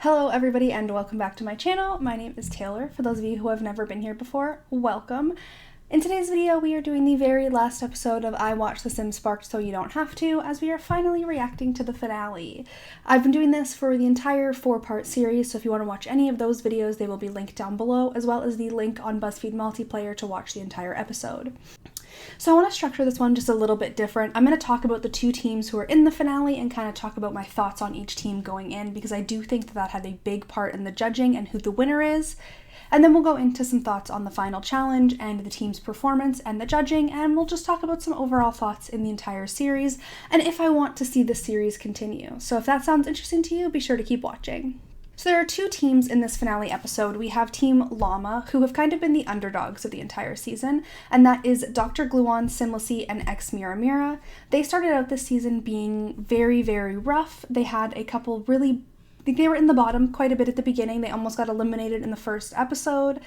Hello everybody and welcome back to my channel. My name is Taylor. For those of you who have never been here before, welcome. In today's video, we are doing the very last episode of I Watch The Sims Sparked So You Don't Have To, as we are finally reacting to the finale. I've been doing this for the entire 4-part series, so if you want to watch any of those videos, they will be linked down below, as well as the link on BuzzFeed Multiplayer to watch the entire episode. So I want to structure this one just a little bit different. I'm going to talk about the two teams who are in the finale and kind of talk about my thoughts on each team going in, because I do think that had a big part in the judging and who the winner is. And then we'll go into some thoughts on the final challenge and the team's performance and the judging, and we'll just talk about some overall thoughts in the entire series and if I want to see the series continue. So if that sounds interesting to you, be sure to keep watching. So there are two teams in this finale episode. We have Team Llama, who have kind of been the underdogs of the entire season, and that is Dr. Gluon, Simlicy, and Ex Mira Mira. They started out this season being very, very rough. They had a couple really, I think they were in the bottom quite a bit at the beginning. They almost got eliminated in the first episode,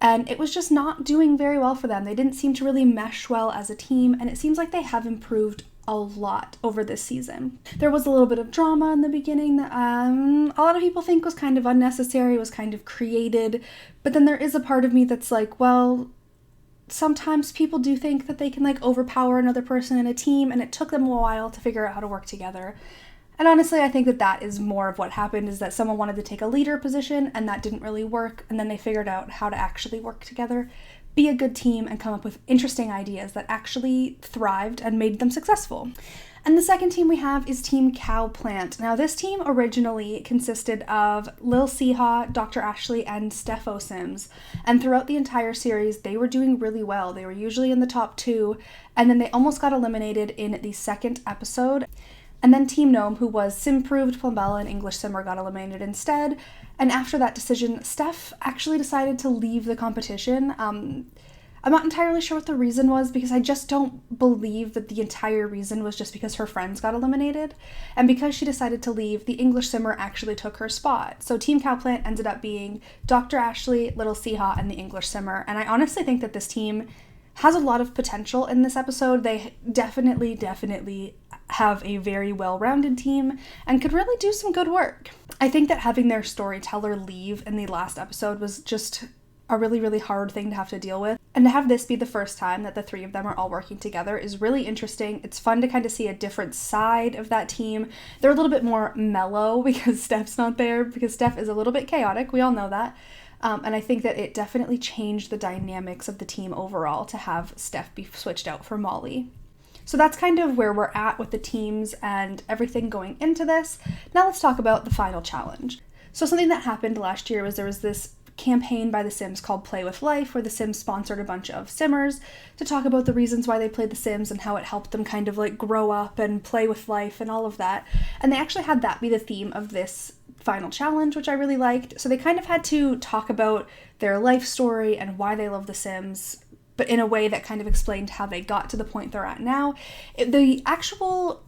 and it was just not doing very well for them. They didn't seem to really mesh well as a team, and it seems like they have improved a lot over this season. There was a little bit of drama in the beginning that a lot of people think was kind of unnecessary, was kind of created, but then there is a part of me that's like, well, sometimes people do think that they can like overpower another person in a team, and it took them a while to figure out how to work together. And honestly, I think that that is more of what happened, is that someone wanted to take a leader position and that didn't really work, and then they figured out how to actually work together, be a good team, and come up with interesting ideas that actually thrived and made them successful. And the second team we have is Team Cow Plant. Now this team originally consisted of Lil Seehaw, Dr. Ashley, and Steffo Sims. And throughout the entire series, they were doing really well. They were usually in the top 2, and then they almost got eliminated in the second episode. And then Team Gnome, who was Sim-proved, Plumbella, and English Simmer, got eliminated instead. And after that decision, Steph actually decided to leave the competition. I'm not entirely sure what the reason was, because I just don't believe that the entire reason was just because her friends got eliminated. And because she decided to leave, the English Simmer actually took her spot. So Team Cowplant ended up being Dr. Ashley, Little Seehaw, and the English Simmer. And I honestly think that this team has a lot of potential in this episode. They definitely have a very well-rounded team and could really do some good work. I think that having their storyteller leave in the last episode was just a really hard thing to have to deal with. And to have this be the first time that the three of them are all working together is really interesting. It's fun to kind of see a different side of that team. They're a little bit more mellow because Steph's not there, because Steph is a little bit chaotic. We all know that. And I think that it definitely changed the dynamics of the team overall to have Steph be switched out for Molly. So that's kind of where we're at with the teams and everything going into this. Now let's talk about the final challenge. So something that happened last year was there was this campaign by The Sims called Play with Life, where The Sims sponsored a bunch of Simmers to talk about the reasons why they played The Sims and how it helped them kind of like grow up and play with life and all of that. And they actually had that be the theme of this final challenge, which I really liked. So they kind of had to talk about their life story and why they love The Sims, but in a way that kind of explained how they got to the point they're at now. The actual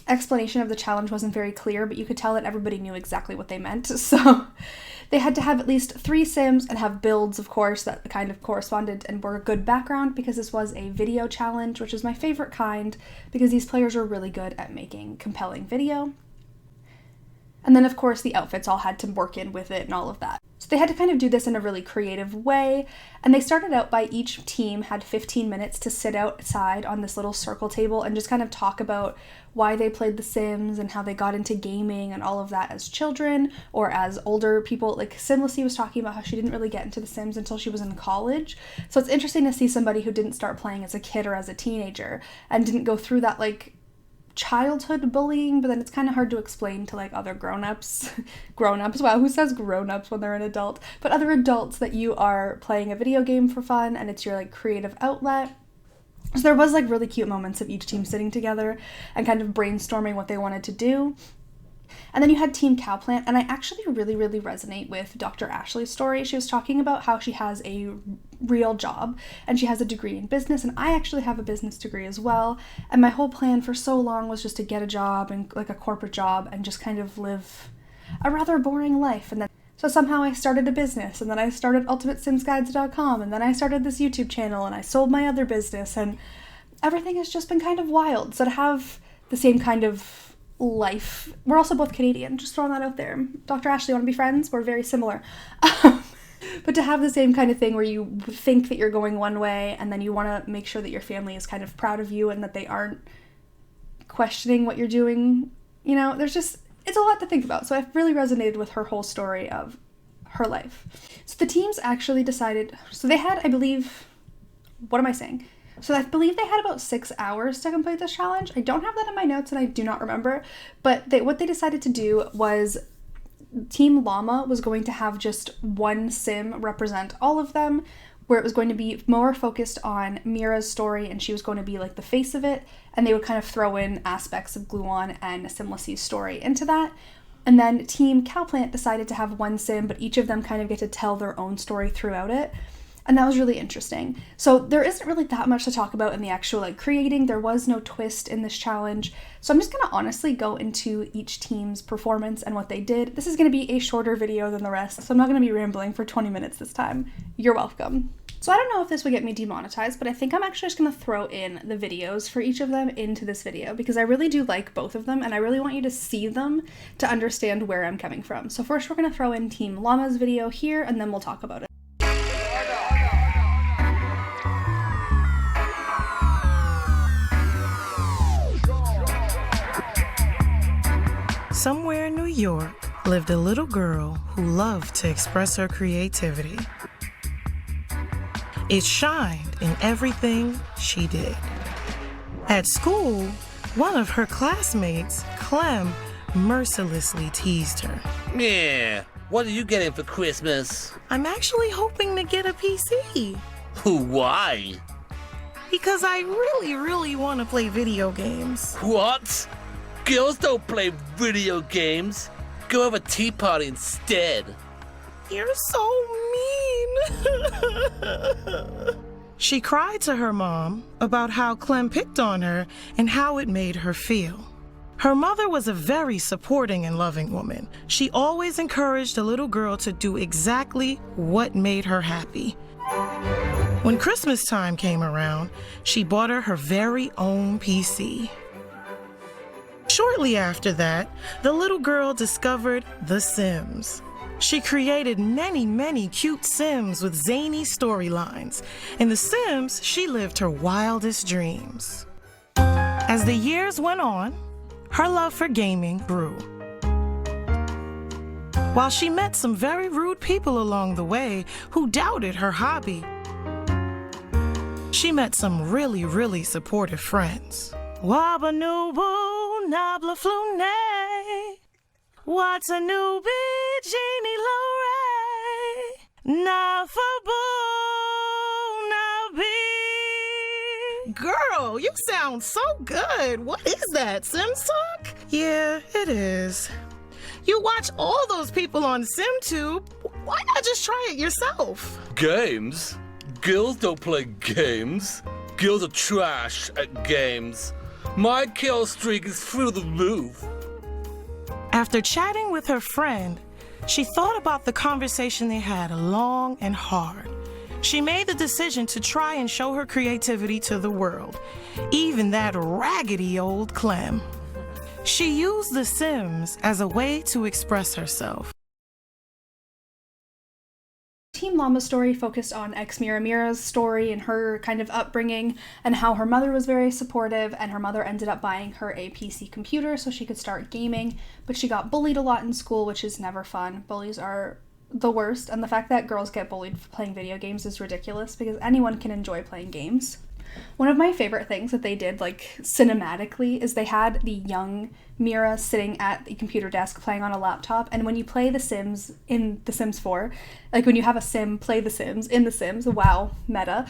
explanation of the challenge wasn't very clear, but you could tell that everybody knew exactly what they meant. So they had to have at least 3 Sims and have builds, of course, that kind of corresponded and were a good background, because this was a video challenge, which is my favorite kind, because these players are really good at making compelling video. And then, of course, the outfits all had to work in with it and all of that. So they had to kind of do this in a really creative way, and they started out by each team had 15 minutes to sit outside on this little circle table and just kind of talk about why they played The Sims and how they got into gaming and all of that as children or as older people. Like Simlicy was talking about how she didn't really get into The Sims until she was in college. So it's interesting to see somebody who didn't start playing as a kid or as a teenager and didn't go through that like childhood bullying, but then it's kind of hard to explain to like other grown-ups, wow, who says grown-ups when they're an adult, but other adults, that you are playing a video game for fun and it's your like creative outlet. So there was like really cute moments of each team sitting together and kind of brainstorming what they wanted to do. And then you had Team Cowplant, and I actually really resonate with Dr. Ashley's story. She was talking about how she has a real job and she has a degree in business, and I actually have a business degree as well. And my whole plan for so long was just to get a job, and like a corporate job, and just kind of live a rather boring life. And then so somehow I started a business, and then I started UltimateSimsGuides.com, and then I started this YouTube channel, and I sold my other business, and everything has just been kind of wild. So to have the same kind of life. We're also both Canadian, just throwing that out there. Dr. Ashley, want to be friends? We're very similar. But to have the same kind of thing where you think that you're going one way and then you want to make sure that your family is kind of proud of you and that they aren't questioning what you're doing, you know, it's a lot to think about. So I've really resonated with her whole story of her life. So the teams actually decided, so they had, I believe, what am I saying? So I believe they had about 6 hours to complete this challenge. I don't have that in my notes and I do not remember, but what they decided to do was Team Llama was going to have just one sim represent all of them, where it was going to be more focused on Mira's story and she was going to be like the face of it, and they would kind of throw in aspects of Gluon and Simlici's story into that. And then Team Cowplant decided to have one sim, but each of them kind of get to tell their own story throughout it. And that was really interesting. So there isn't really that much to talk about in the actual like creating. There was no twist in this challenge. So I'm just going to honestly go into each team's performance and what they did. This is going to be a shorter video than the rest, so I'm not going to be rambling for 20 minutes this time. You're welcome. So I don't know if this would get me demonetized, but I think I'm actually just going to throw in the videos for each of them into this video because I really do like both of them and I really want you to see them to understand where I'm coming from. So first we're going to throw in Team Llama's video here and then we'll talk about it. Somewhere in New York lived a little girl who loved to express her creativity. It shined in everything she did. At school, one of her classmates, Clem, mercilessly teased her. Yeah, what are you getting for Christmas? I'm actually hoping to get a PC. Why? Because I really want to play video games. What? Girls don't play video games. Go have a tea party instead. You're so mean. She cried to her mom about how Clem picked on her and how it made her feel. Her mother was a very supporting and loving woman. She always encouraged the little girl to do exactly what made her happy. When Christmas time came around, she bought her very own PC. Shortly after that, the little girl discovered The Sims. She created many cute Sims with zany storylines. In The Sims, she lived her wildest dreams. As the years went on, her love for gaming grew. While she met some very rude people along the way who doubted her hobby, she met some really supportive friends. Wabanubu nabla flune. What's a newbie Jeannie Lorray? Nafabu nabi. Girl, you sound so good. What is that, SimSuck? Yeah, it is. You watch all those people on SimTube. Why not just try it yourself? Games? Girls don't play games. Girls are trash at games. My kill streak is through the roof. After chatting with her friend, she thought about the conversation they had long and hard. She made the decision to try and show her creativity to the world, even that raggedy old Clem. She used The Sims as a way to express herself. Team Llama's story focused on Mira's story and her kind of upbringing and how her mother was very supportive and her mother ended up buying her a PC computer so she could start gaming, but she got bullied a lot in school, which is never fun. Bullies are the worst, and the fact that girls get bullied for playing video games is ridiculous because anyone can enjoy playing games. One of my favorite things that they did, like, cinematically, is they had the young Mira sitting at the computer desk playing on a laptop, and when you play The Sims in The Sims 4, like, when you have a sim play The Sims in The Sims, wow, meta,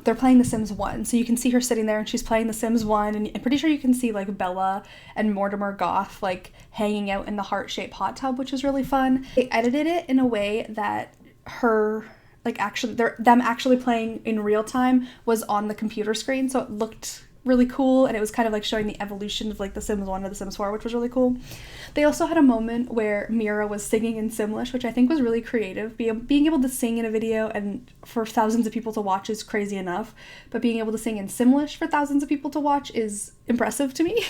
they're playing The Sims 1, so you can see her sitting there and she's playing The Sims 1, and I'm pretty sure you can see, like, Bella and Mortimer Goth, like, hanging out in the heart-shaped hot tub, which is really fun. They edited it in a way that them actually playing in real time was on the computer screen, so it looked really cool, and it was kind of like showing the evolution of like The Sims 1 to The Sims 4, which was really cool. They also had a moment where Mira was singing in Simlish, which I think was really creative. Being able to sing in a video and for thousands of people to watch is crazy enough, but being able to sing in Simlish for thousands of people to watch is impressive to me.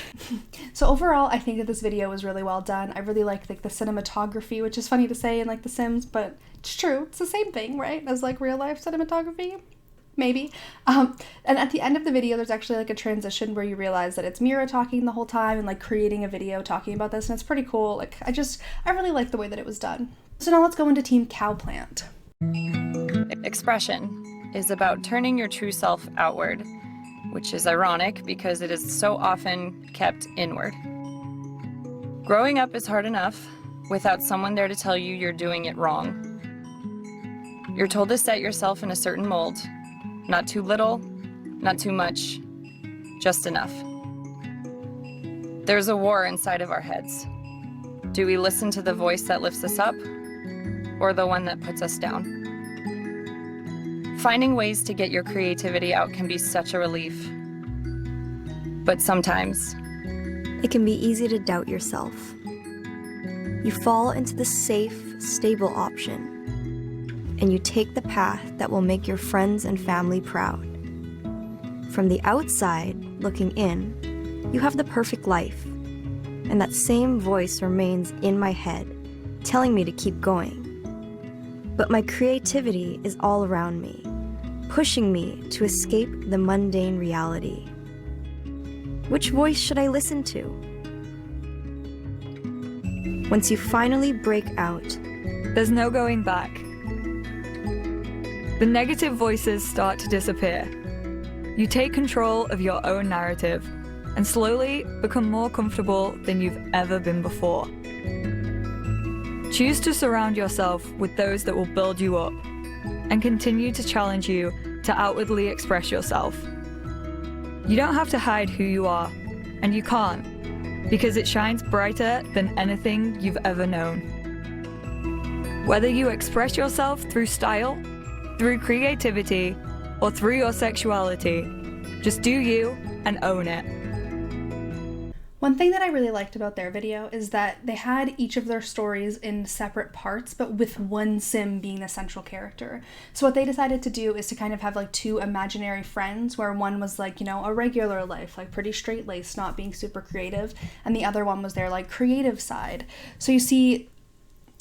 So overall, I think that this video was really well done. I really liked like the cinematography, which is funny to say in like The Sims, but it's true. It's the same thing, right? As like real life cinematography. Maybe. And at the end of the video, there's actually like a transition where you realize that it's Mira talking the whole time and like creating a video talking about this, and it's pretty cool. Like I really like the way that it was done. So now let's go into Team Cowplant. Expression is about turning your true self outward, which is ironic because it is so often kept inward. Growing up is hard enough without someone there to tell you you're doing it wrong. You're told to set yourself in a certain mold. Not too little, not too much, just enough. There's a war inside of our heads. Do we listen to the voice that lifts us up, or the one that puts us down? Finding ways to get your creativity out can be such a relief. But sometimes, it can be easy to doubt yourself. You fall into the safe, stable option, and you take the path that will make your friends and family proud. From the outside, looking in, you have the perfect life, and that same voice remains in my head, telling me to keep going. But my creativity is all around me, pushing me to escape the mundane reality. Which voice should I listen to? Once you finally break out, there's no going back. The negative voices start to disappear. You take control of your own narrative and slowly become more comfortable than you've ever been before. Choose to surround yourself with those that will build you up and continue to challenge you to outwardly express yourself. You don't have to hide who you are, and you can't, because it shines brighter than anything you've ever known. Whether you express yourself through style, through creativity, or through your sexuality, just do you and own it. One thing that I really liked about their video is that they had each of their stories in separate parts, but with one sim being the central character. So what they decided to do is to kind of have like two imaginary friends, where one was like, you know, a regular life, like pretty straight-laced, not being super creative, and the other one was their like creative side. So you see,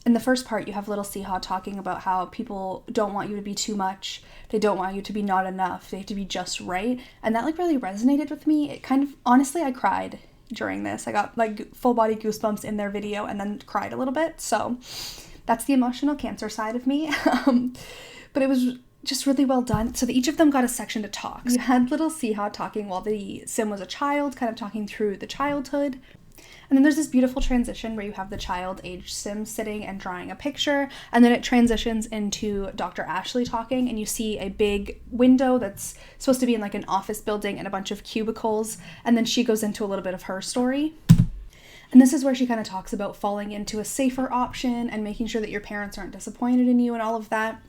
in the first part, you have little Siha talking about how people don't want you to be too much. They don't want you to be not enough. They have to be just right. And that like really resonated with me. It kind of, honestly, I cried during this. I got like full body goosebumps in their video and then cried a little bit. So that's the emotional Cancer side of me. But it was just really well done. So each of them got a section to talk. You had little Siha talking while the sim was a child, kind of talking through the childhood. And then there's this beautiful transition where you have the child-aged sim sitting and drawing a picture, and then it transitions into Dr. Ashley talking, and you see a big window that's supposed to be in like an office building and a bunch of cubicles, and then she goes into a little bit of her story. And this is where she kind of talks about falling into a safer option and making sure that your parents aren't disappointed in you and all of that,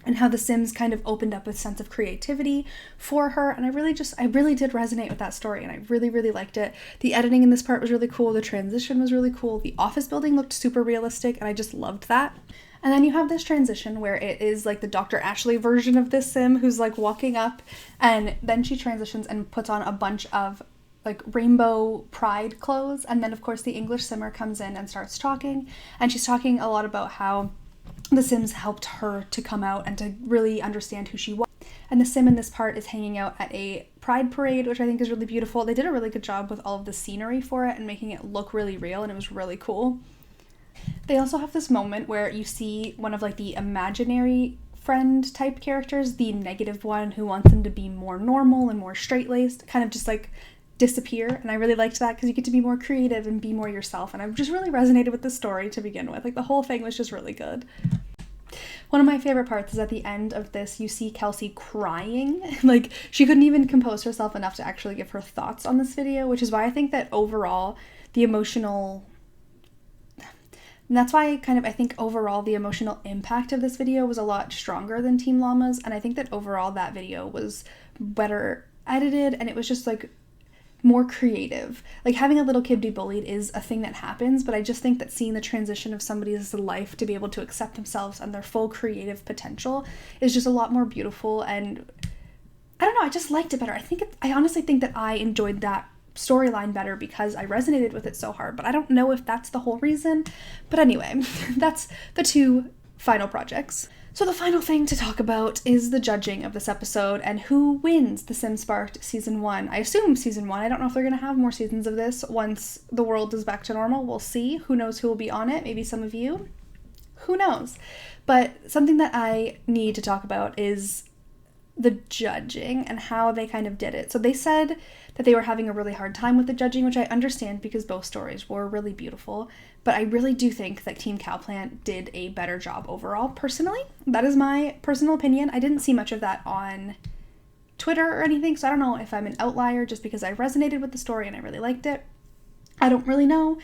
and how the Sims kind of opened up a sense of creativity for her. And I really did resonate with that story, and I really, really liked it. The editing in this part was really cool. The transition was really cool. The office building looked super realistic, and I just loved that. And then you have this transition where it is like the Dr. Ashley version of this sim who's like walking up, and then she transitions and puts on a bunch of like rainbow pride clothes. And then of course the English simmer comes in and starts talking, and she's talking a lot about how the Sims helped her to come out and to really understand who she was. And the sim in this part is hanging out at a pride parade, which I think is really beautiful. They did a really good job with all of the scenery for it and making it look really real, and it was really cool. They also have this moment where you see one of like the imaginary friend type characters, the negative one who wants them to be more normal and more straight-laced, kind of just like disappear. And I really liked that because you get to be more creative and be more yourself. And I just really resonated with the story to begin with. Like the whole thing was just really good. One of my favorite parts is at the end of this, you see Kelsey crying. Like she couldn't even compose herself enough to actually give her thoughts on this video, which is why I think that overall the emotional impact of this video was a lot stronger than Team Llama's. And I think that overall that video was better edited, and it was just like more creative. Like, having a little kid be bullied is a thing that happens, but I just think that seeing the transition of somebody's life to be able to accept themselves and their full creative potential is just a lot more beautiful, and I don't know, I just liked it better. I honestly think that I enjoyed that storyline better because I resonated with it so hard, but I don't know if that's the whole reason. But anyway, that's the two final projects. So the final thing to talk about is the judging of this episode and who wins The Sims Sparked Season 1. I assume Season 1. I don't know if they're going to have more seasons of this once the world is back to normal. We'll see. Who knows who will be on it? Maybe some of you. Who knows? But something that I need to talk about is the judging and how they kind of did it. So they said that they were having a really hard time with the judging, which I understand because both stories were really beautiful, but I really do think that Team Cowplant did a better job overall, personally. That is my personal opinion. I didn't see much of that on Twitter or anything, so I don't know if I'm an outlier just because I resonated with the story and I really liked it. I don't really know.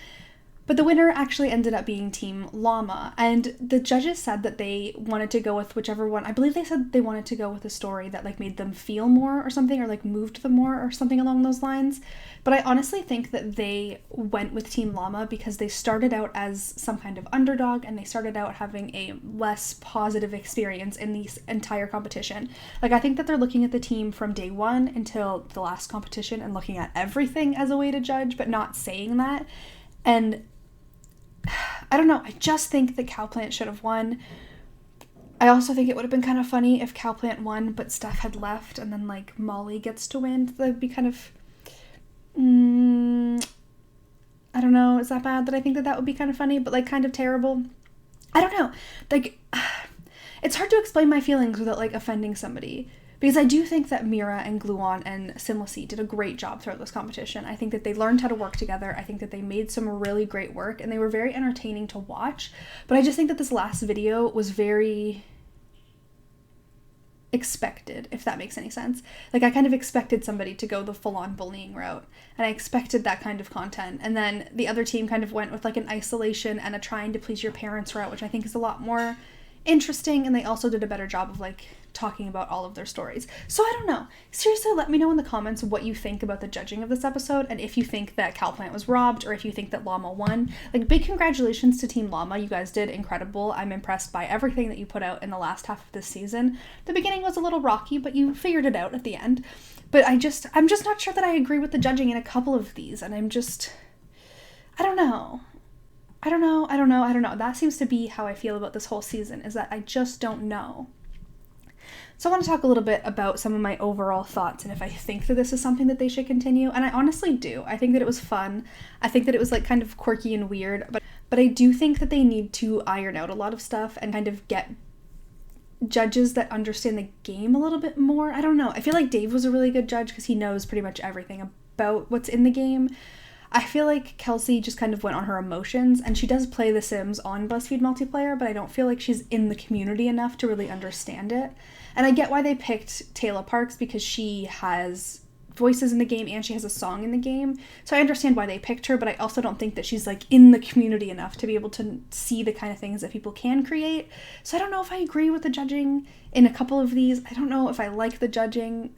But the winner actually ended up being Team Llama, and the judges said that they wanted to go with whichever one. I believe they said they wanted to go with a story that like made them feel more or something, or like moved them more or something along those lines. But I honestly think that they went with Team Llama because they started out as some kind of underdog, and they started out having a less positive experience in the entire competition. Like, I think that they're looking at the team from day one until the last competition and looking at everything as a way to judge, but not saying that. And I don't know, I just think that Cowplant should have won. I also think it would have been kind of funny if Cowplant won, but Steph had left, and then, like, Molly gets to win. That would be kind of, I don't know, is that bad that I think that that would be kind of funny, but, like, kind of terrible? I don't know. Like, it's hard to explain my feelings without, like, offending somebody. Because I do think that Mira and Gluon and Simlicy did a great job throughout this competition. I think that they learned how to work together. I think that they made some really great work, and they were very entertaining to watch. But I just think that this last video was very expected, if that makes any sense. Like, I kind of expected somebody to go the full-on bullying route, and I expected that kind of content. And then the other team kind of went with, like, an isolation and a trying to please your parents route, which I think is a lot more interesting, and they also did a better job of, like, talking about all of their stories. So I don't know. Seriously, let me know in the comments what you think about the judging of this episode, and if you think that Cowplant was robbed, or if you think that Llama won. Like, big congratulations to Team Llama. You guys did incredible. I'm impressed by everything that you put out in the last half of this season. The beginning was a little rocky, but you figured it out at the end. But I'm just not sure that I agree with the judging in a couple of these, and I don't know. I don't know. That seems to be how I feel about this whole season, is that I just don't know. So I want to talk a little bit about some of my overall thoughts and if I think that this is something that they should continue. And I honestly do. I think that it was fun. I think that it was, like, kind of quirky and weird, but I do think that they need to iron out a lot of stuff and kind of get judges that understand the game a little bit more. I don't know. I feel like Dave was a really good judge because he knows pretty much everything about what's in the game. I feel like Kelsey just kind of went on her emotions, and she does play The Sims on BuzzFeed multiplayer, but I don't feel like she's in the community enough to really understand it. And I get why they picked Taylor Parks, because she has voices in the game and she has a song in the game. So I understand why they picked her, but I also don't think that she's, like, in the community enough to be able to see the kind of things that people can create. So I don't know if I agree with the judging in a couple of these. I don't know if I like the judging,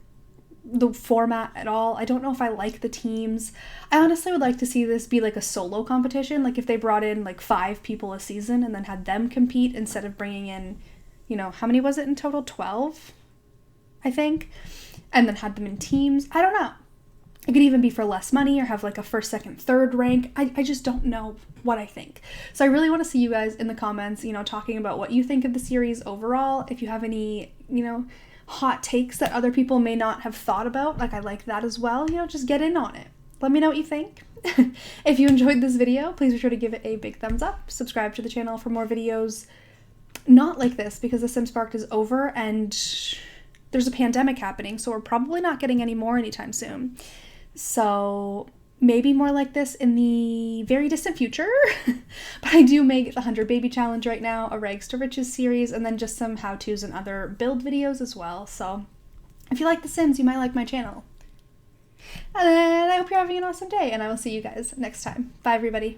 the format at all. I don't know if I like the teams. I honestly would like to see this be like a solo competition, like if they brought in like 5 people a season and then had them compete instead of bringing in, you know, how many was it in total? 12, I think, and then had them in teams. I don't know. It could even be for less money or have like a first, second, third rank. I just don't know what I think. So I really want to see you guys in the comments, you know, talking about what you think of the series overall. If you have any, you know, hot takes that other people may not have thought about, like, I like that as well, you know, just get in on it. Let me know what you think. If you enjoyed this video, please be sure to give it a big thumbs up, subscribe to the channel for more videos not like this, because The Sims Sparked is over and there's a pandemic happening, so we're probably not getting any more anytime soon. So maybe more like this in the very distant future. But I do make the 100 Baby Challenge right now, a Rags to Riches series, and then just some how-tos and other build videos as well. So if you like The Sims, you might like my channel. And I hope you're having an awesome day, and I will see you guys next time. Bye, everybody.